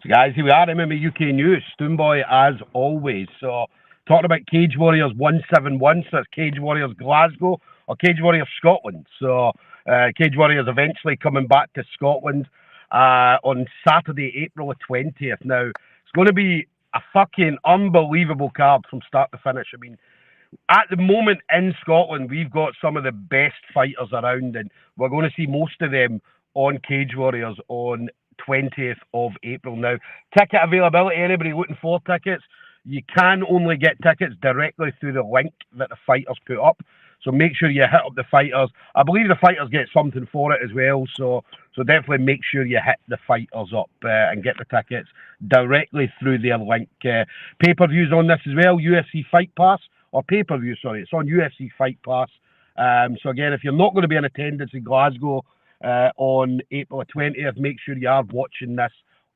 So guys, here we are, MMA UK News, Stoomboy as always. So talking about Cage Warriors 171, so that's Cage Warriors Glasgow or Cage Warriors Scotland. So Cage Warriors eventually coming back to Scotland on Saturday, April the 20th. Now, it's going to be a fucking unbelievable card from start to finish. I mean, at the moment in Scotland, we've got some of the best fighters around, and we're going to see most of them on Cage Warriors on 20th of April. Now, ticket availability, anybody looking for tickets, you can only get tickets directly through the link that the fighters put up. So make sure you hit up the fighters. I believe the fighters get something for it as well. So definitely make sure you hit the fighters up and get the tickets directly through their link. Pay-per-views on this as well, UFC Fight Pass. Or pay-per-view, sorry, it's on UFC Fight Pass. So again, if you're not going to be in attendance in Glasgow on April 20th, make sure you are watching this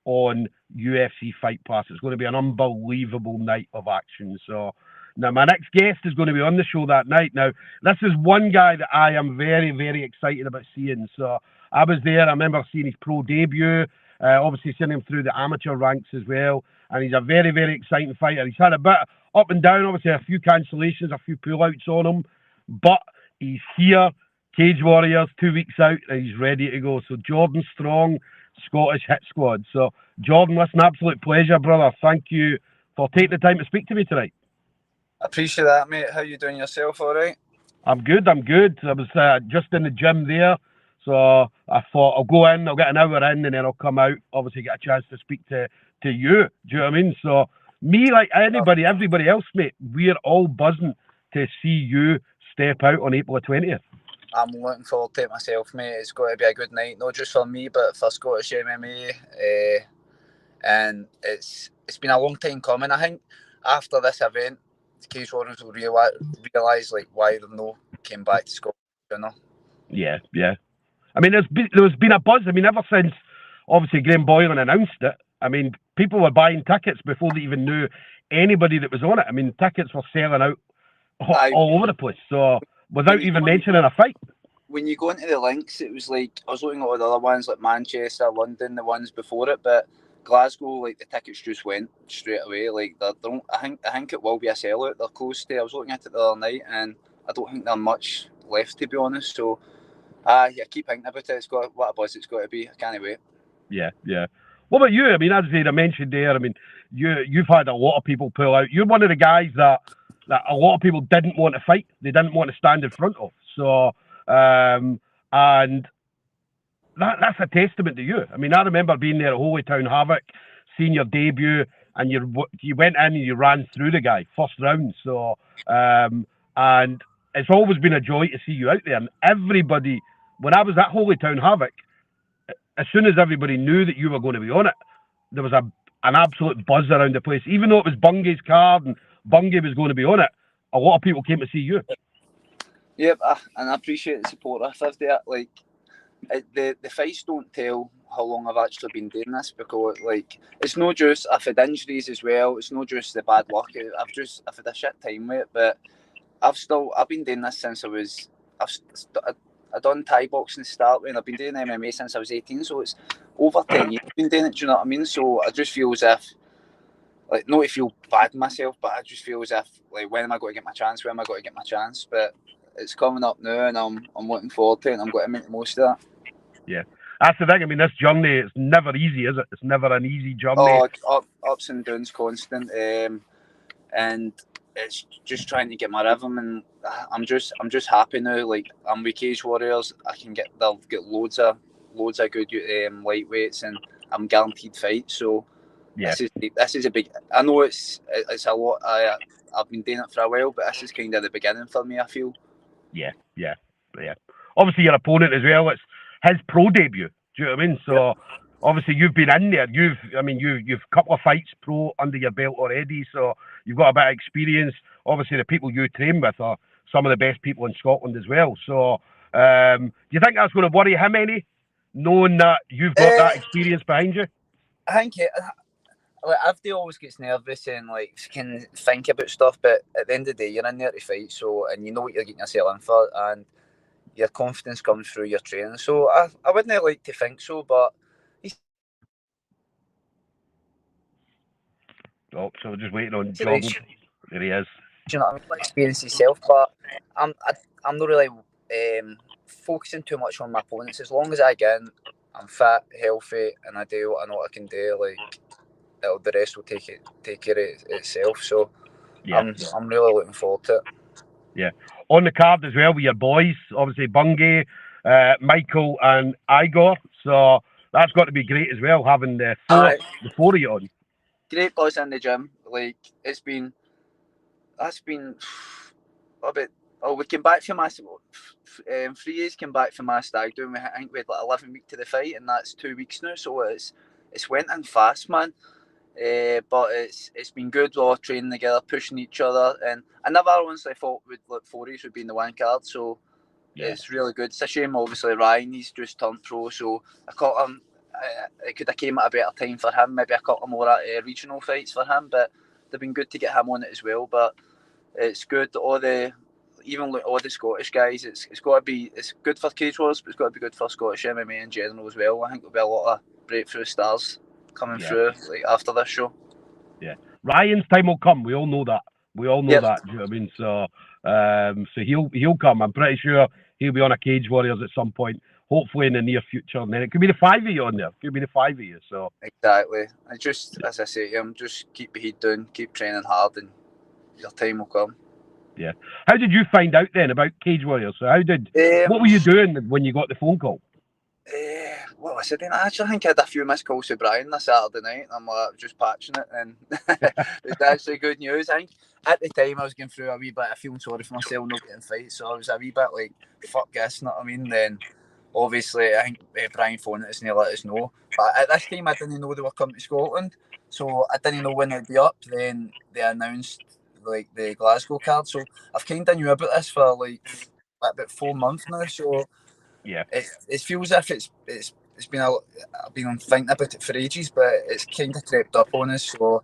on UFC Fight Pass. It's going to be an unbelievable night of action. So now my next guest is going to be on the show that night. Now, this is one guy that I am very, very excited about seeing. So I was there. I remember seeing his pro debut, obviously seeing him through the amateur ranks as well. And he's a very, very exciting fighter. He's had a bit up and down, obviously a few cancellations, a few pullouts on him. But he's here, Cage Warriors, 2 weeks out, and he's ready to go. So Jordan Stronge, Scottish Hit Squad. So Jordan, listen, absolute pleasure, brother. Thank you for taking the time to speak to me tonight. I appreciate that, mate. How you doing yourself, all right? I'm good. I was just in the gym there. So I thought I'll go in, I'll get an hour in, and then I'll come out, obviously get a chance to speak to you. Do you know what I mean? So me, like anybody, everybody else, mate, we're all buzzing to see you step out on April the 20th. I'm looking forward to it myself, mate. It's going to be a good night, not just for me, but for Scottish MMA. And it's been a long time coming. I think after this event, the Cage Warriors will realise like why they've not came back to Scotland, you know? Yeah. I mean, there's been a buzz. I mean, ever since obviously Graham Boylan announced it. I mean, people were buying tickets before they even knew anybody that was on it. I mean, tickets were selling out all over the place. So without even mentioning a fight. When you go into the links, it was like I was looking at all the other ones like Manchester, London, the ones before it, but Glasgow, like the tickets just went straight away. Like I think it will be a sellout. They're close to. I was looking at it the other night, and I don't think there's much left, to be honest. So, I keep thinking about it. It's got what a buzz it's got to be. I can't wait. Yeah. What about you? I mean, as I mentioned there, I mean, you've had a lot of people pull out. You're one of the guys that a lot of people didn't want to fight. They didn't want to stand in front of. So, and that's a testament to you. I mean, I remember being there at Holy Town Havoc, seeing your debut, and you went in and you ran through the guy first round. So, and it's always been a joy to see you out there. And everybody, when I was at Holy Town Havoc, as soon as everybody knew that you were going to be on it, there was an absolute buzz around the place. Even though it was Bungay's card and Bungay was going to be on it, a lot of people came to see you. Yep, and I appreciate the support. I've there, like, the fights don't tell how long I've actually been doing this, because like it's not just I've had injuries as well. It's not just the bad luck. I've had a shit time with it, but I've been doing this since I've done Thai boxing to start with, and I've been doing MMA since I was 18, so it's over 10 years I've been doing it, do you know what I mean? So I just feel as if, like, not to feel bad myself, but I just feel as if, like, when am I going to get my chance? When am I going to get my chance? But it's coming up now, and I'm looking forward to it, and I'm going to make the most of that. Yeah. That's the thing. I mean, this journey, it's never easy, is it? It's never an easy journey. Oh, ups and downs constant. And it's just trying to get my rhythm, and I'm just happy now. Like, I'm with Cage Warriors. They'll get loads of good lightweights, and I'm guaranteed fights. So yeah, this is a big. I know it's a lot. I've been doing it for a while, but this is kind of the beginning for me, I feel. Yeah. Obviously, your opponent as well. It's his pro debut. Do you know what I mean? So yeah. Obviously you've been in there. You've a couple of fights pro under your belt already. So you've got a bit of experience. Obviously, the people you train with are some of the best people in Scotland as well. So do you think that's going to worry him any, knowing that you've got that experience behind you? I think Avdi always gets nervous and like can think about stuff, but at the end of the day, you're in there to fight, so, and you know what you're getting yourself in for, and your confidence comes through your training. So I wouldn't like to think so, but Oh, so we're just waiting on Jordan. Situation. There he is. Do you know what I mean? Experience himself, but I'm not really focusing too much on my opponents. As long as I get in, I'm fit, healthy, and I do what I know what I can do. Like the rest will take care of itself. So Yeah. I'm really looking forward to it. Yeah. On the card as well with your boys, obviously Bungay, Michael, and Igor. So that's got to be great as well, having the four of you on. Great boys in the gym. Like that's been a bit. Oh, we came back from my 3 years. Came back from my stag doing. I think we had like 11 weeks to the fight, and that's 2 weeks now. So it's went in fast, man. But it's been good. We're all training together, pushing each other, and I never honestly thought like 40s would be in the one card. So it's really good. It's a shame, obviously, Ryan. He's just turned pro, so I caught him. It could have came at a better time for him. Maybe I caught him more at regional fights for him, but they've been good to get him on it as well. But it's good. Even all the Scottish guys, it's got to be. It's good for Cage Wars, but it's got to be good for Scottish MMA in general as well. I think there'll be a lot of breakthrough stars coming through like after this show. Yeah, Ryan's time will come. We all know that. We all know that. Do you know what I mean? So he'll come. I'm pretty sure he'll be on a Cage Warriors at some point, hopefully in the near future. And then it could be the 5 of you on there. It could be the 5 of you. So exactly. I just, as I say to him, just keep the heat down, keep training hard, and your time will come. Yeah. How did you find out then about Cage Warriors? So what were you doing when you got the phone call? What was I doing? I actually think I had a few missed calls with Brian this Saturday night. I'm like, just patching it, and it's actually good news. I think at the time I was going through a wee bit of feeling sorry for myself not getting fights, so I was a wee bit like, fuck this, you know what I mean? Then obviously I think Brian phoned us and he let us know. But at this time I didn't know they were coming to Scotland, so I didn't know when they'd be up. Then they announced like the Glasgow card, so I've kind of knew about this for like about 4 months now. So yeah, it feels as if it's been I've been thinking about it for ages, but it's kind of crept up on us. So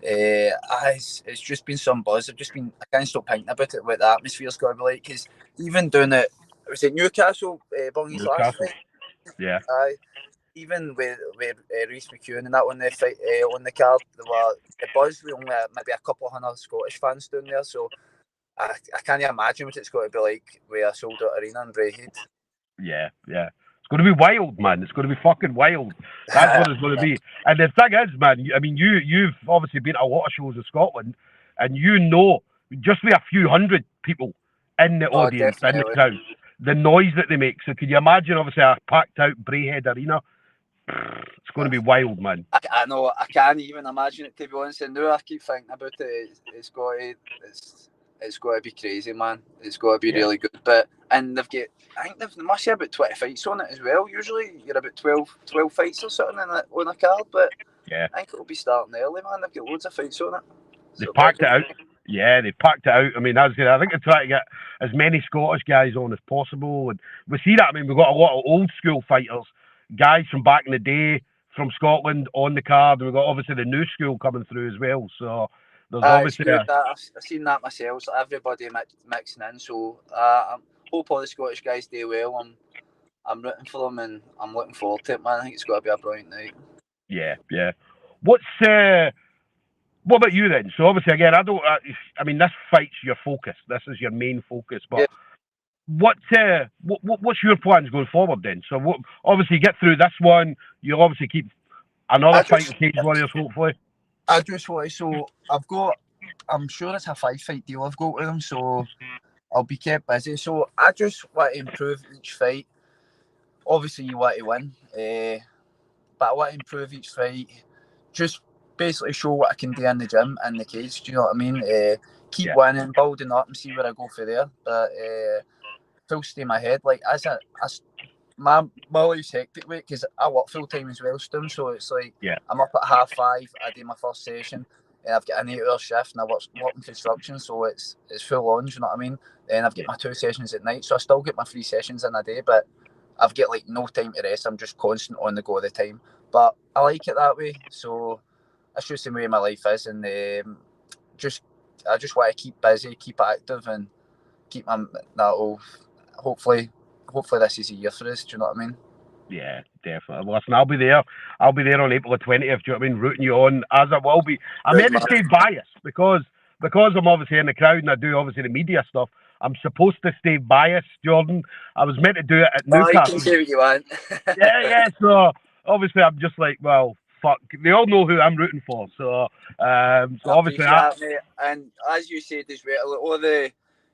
it's just been some buzz. I can't stop thinking about it. What the atmosphere's got to be like. Because even doing it, was it Newcastle, Bungy's last fight? Yeah. Even with Reece McEwen and that on the fight on the card, there were the buzz. We only had maybe a couple of hundred Scottish fans down there, so I can't imagine what it's got to be like with a sold out arena in Braehead. Yeah. It's going to be wild, man. It's going to be fucking wild. That's what it's going to be. And the thing is, man, I mean, you've obviously been at a lot of shows in Scotland, and you know, just with a few hundred people in the audience, in the crowd, the noise that they make. So can you imagine, obviously, a packed out Braehead arena? It's going to be wild, man. I know. I can't even imagine it, to be honest. And now I keep thinking about it. It's got to be crazy, man. It's got to be really good. And they must have about 20 fights on it as well. Usually you're about 12 fights or something on a card, but I think it'll be starting early, man. They've got loads of fights on it. They packed it out. Yeah, they packed it out. I mean, I think they're trying to get as many Scottish guys on as possible. And we see that. I mean, we've got a lot of old school fighters, guys from back in the day from Scotland on the card. We've got obviously the new school coming through as well. So there's obviously I've seen that myself. So everybody mixing in. So I hope all the Scottish guys do well. I'm rooting for them, and I'm looking forward to it, man. I think it's got to be a brilliant night. Yeah. What about you then? So obviously, again, I mean, this fight's your focus. This is your main focus. But what's your plans going forward then? So obviously, you get through this one. You'll obviously keep another fight with Cage Warriors, hopefully. I just want to. So I'm sure it's a 5-fight deal I've got with them. So I'll be kept busy. So I just want to improve each fight. Obviously, you want to win, but I want to improve each fight. Just basically show what I can do in the gym and the cage. Do you know what I mean? Keep winning, building up, and see where I go for there. But full stay in my head. Like my life's hectic, because I work full time as well, Stoom. So it's like I'm up at 5:30. I do my first session, and I've got an 8-hour shift, and I work in construction, so it's full on. Do you know what I mean? Then I've got my 2 sessions at night, so I still get my 3 sessions in a day, but I've got like no time to rest. I'm just constant on the go all the time. But I like it that way. So that's just the way my life is, and I just want to keep busy, keep active, and keep my hopefully this is a year for us. Do you know what I mean? Yeah, definitely. Listen, I'll be there. I'll be there on April the 20th. Do you know what I mean? Rooting you on, as I will be. I'm Good meant to man. stay biased because I'm obviously in the crowd and I do obviously the media stuff. I'm supposed to stay biased, Jordan. I was meant to do it at Oh, you can Newcastle. say what you want. Yeah, yeah. So obviously I'm just like, well, fuck. They all know who I'm rooting for. So I obviously appreciate that, mate. And as you said as well, all the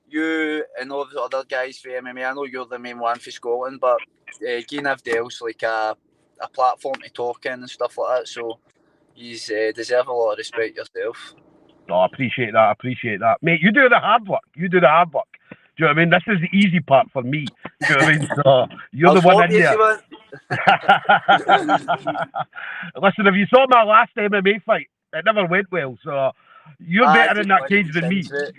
you and all the other guys for MMA, I know you're the main one for Scotland, but Gene Avdale's like a platform to talk in and stuff like that. So you deserve a lot of respect yourself. No, I appreciate that. I appreciate that, mate. You do the hard work. You do the hard work. Do you know what I mean? This is the easy part for me. Do you know what I mean? So you're I'll the one swap in you if there. you want. Listen, if you saw my last MMA fight, it never went well. So you're I better in just that wanted cage to than me. into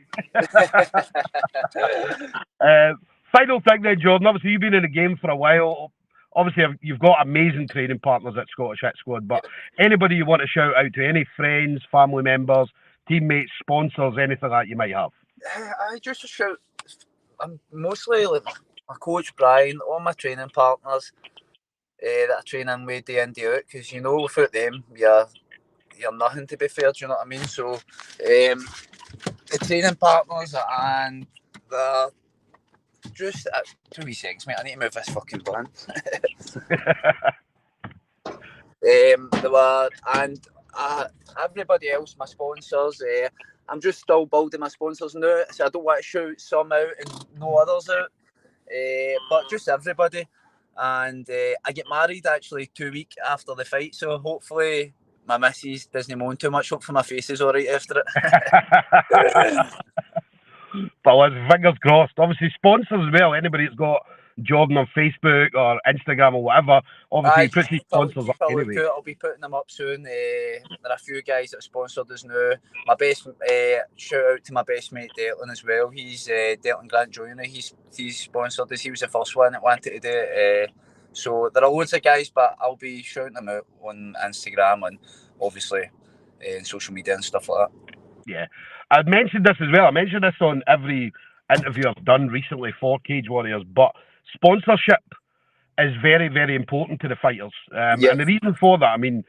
it. Final thing then, Jordan. Obviously, you've been in the game for a while. Obviously, you've got amazing training partners at Scottish Hit Squad. But anybody you want to shout out to, any friends, family members, teammates, sponsors, anything like that you might have? I just shout. I'm mostly like my coach Brian, all my training partners that I train in with day in day out, because you know without them you're nothing, to be fair. Do you know what I mean? So the training partners and the just 2 wee seconds, mate. I need to move this fucking button. There were and everybody else, my sponsors. I'm just still building my sponsors now, so I don't want to shout some out and no others out. But just everybody. And I get married actually 2 weeks after the fight, so hopefully my missus doesn't moan too much. Hopefully my face is alright after it. But let's fingers crossed. Obviously, sponsors as well. Anybody that's got Jordan on Facebook or Instagram or whatever, obviously, he puts his sponsors up Keep a anyway. lookout. I'll be putting them up soon. There are a few guys that have sponsored us now. My best shout out to my best mate Declan as well. He's Declan Grant Jr. He's sponsored us. He was the first one that wanted to do it. So there are loads of guys, but I'll be shouting them out on Instagram and obviously in social media and stuff like that. Yeah. I mentioned this as well. I mentioned this on every interview I've done recently for Cage Warriors, but sponsorship is very, very important to the fighters. Yeah. And the reason for that, I mean,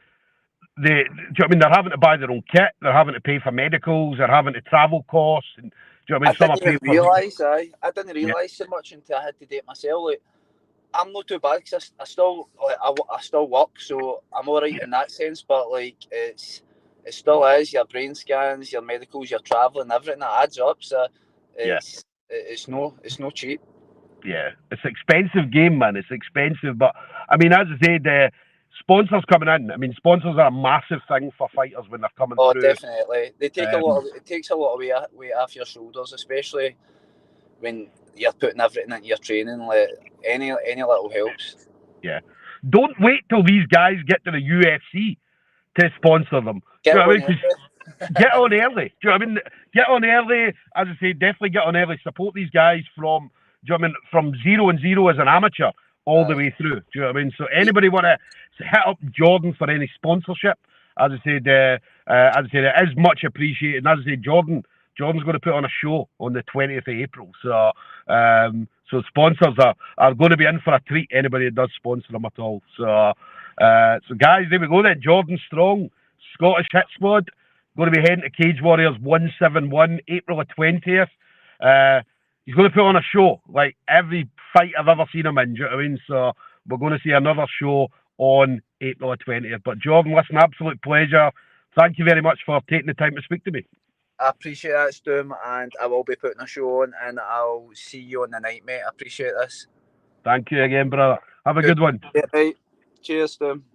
do you know what I mean? They're having to buy their own kit, they're having to pay for medicals, they're having to travel costs, and do you know what I mean? Some are didn't paying for. realise. I didn't realise so much until I had to do it myself. Like, I'm not too bad because I still I still work, so I'm all right in that sense. But like it still is your brain scans, your medicals, your travelling, everything that adds up. So it's no cheap. Yeah, it's an expensive game, man. It's expensive, but I mean, as I said, sponsors coming in. I mean, sponsors are a massive thing for fighters when they're coming Oh, through. definitely. They take it takes a lot of weight off your shoulders, especially when you're putting everything into your training. Like any little helps. Yeah. Don't wait till these guys get to the UFC to sponsor them. Get Do you know what I on mean? 'Cause get on early. Do you know what I mean? Get on early. As I say, definitely get on early. Support these guys from, do you know what I mean, from 0-0 as an amateur all the way through. Do you know what I mean? So anybody want to hit up Jordan for any sponsorship? As I said, it is much appreciated. And as I said, Jordan's going to put on a show on the 20th of April. So sponsors are going to be in for a treat. Anybody that does sponsor them at all. So guys, there we go then. Jordan Strong, Scottish Hit Squad, going to be heading to Cage Warriors 171, April the 20th. He's going to put on a show like every fight I've ever seen him in. Do you know what I mean? So we're going to see another show on April the 20th. But Jordan, listen, absolute pleasure. Thank you very much for taking the time to speak to me. I appreciate that, Stoom, and I will be putting a show on, and I'll see you on the night, mate. I appreciate this. Thank you again, brother. Have a good one. Yeah, right. Cheers, Stoom.